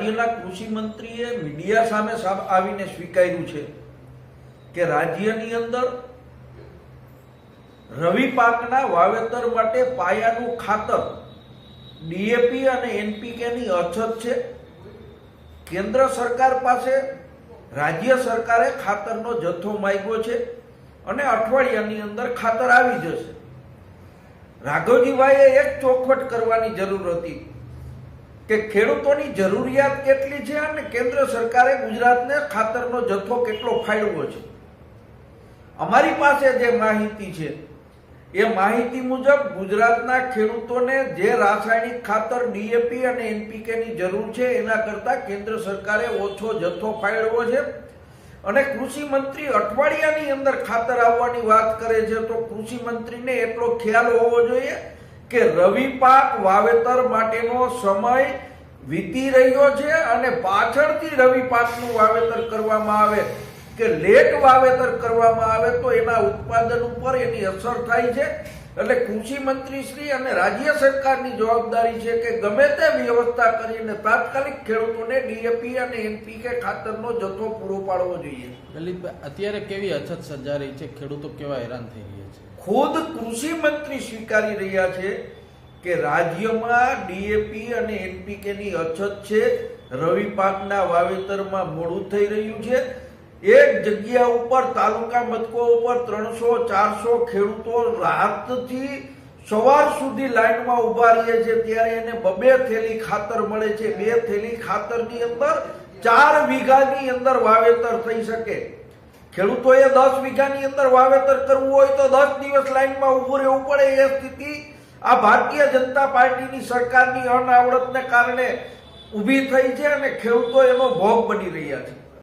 રાજ્યના કૃષિ મંત્રીએ મીડિયા સામે આવીને સ્વીકાર્યું છે કે રાજ્યની અંદર રવિ પાકના વાવેતર માટે પાયાનું ખાતર ડીએપી અને એનપીકે ની અછત છે। કેન્દ્ર સરકાર પાસે રાજ્ય સરકારે ખાતરનો જથ્થો માંગ્યો છે અને અઠવાડિયાની અંદર ખાતર આવી જશે। રાઘવજીભાઈએ એક ચોખવટ કરવાની જરૂર હતી કે ખેડૂતોની જરૂરિયાત કેટલી છે અને કેન્દ્ર સરકારે ગુજરાતને ખાતરનો જથ્થો કેટલો ફાળવ્યો છે। અમારી પાસે જે માહિતી છે એ માહિતી મુજબ ગુજરાતના ખેડૂતોને જે રાસાયણિક ખાતર ડીએપી અને એનપીકે ની જરૂર છે એના કરતા કેન્દ્ર સરકારે ઓછો જથ્થો ફાળવ્યો છે અને કૃષિ મંત્રી અઠવાડિયાની અંદર ખાતર આવવાની વાત કરે છે તો કૃષિ મંત્રીને એટલો ખ્યાલ હોવો જોઈએ કે રવિ પાક વાવેતર માટેનો સમય વીતી રહ્યો છે અને પાછળથી રવિ પાકનું વાવેતર કરવામાં આવે કે લેટ વાવેતર કરવામાં આવે તો એના ઉત્પાદન ઉપર એની અસર થાય છે। એટલે કૃષિ મંત્રી શ્રી અને રાજ્ય સરકારની જવાબદારી છે કે ગમે તે વ્યવસ્થા કરીને તાત્કાલિક ખેડૂતોને ડીએપી અને એનપીકે ખાતરનો જથ્થો પૂરો પાડવો જોઈએ। લલિતભાઈ, અત્યારે કેવી અછત સર્જાઈ રહી છે? ખેડૂતો કેવા હેરાન થઈ રહ્યા છે? ખુદ કૃષિ મંત્રી સ્વીકારી રહ્યા છે કે રાજ્યમાં ડીએપી અને એનપીકે ની અછત છે। રવિ પાકના વાવેતરમાં મોડું થઈ રહ્યું છે। એક જગ્યા ઉપર તાલુકા મથકો ઉપર 300-400 ખેડૂતો રાતથી સવાર સુધી લાઈનમાં ઉભા રહે છે ત્યારે એને 2 થેલી ખાતર મળે છે। 2 થેલી ખાતરની અંદર 4 વીઘાની અંદર વાવેતર થઈ શકે। ખેડૂતોએ 10 વીઘાની અંદર વાવેતર કરવું હોય તો 10 દિવસ લાઈનમાં ઉભું રહેવું પડે। એ સ્થિતિ આ ભારતીય જનતા પાર્ટીની સરકારની અનાવડતને કારણે ઊભી થઈ છે અને ખેડૂતો એનો ભોગ બની રહ્યા છે।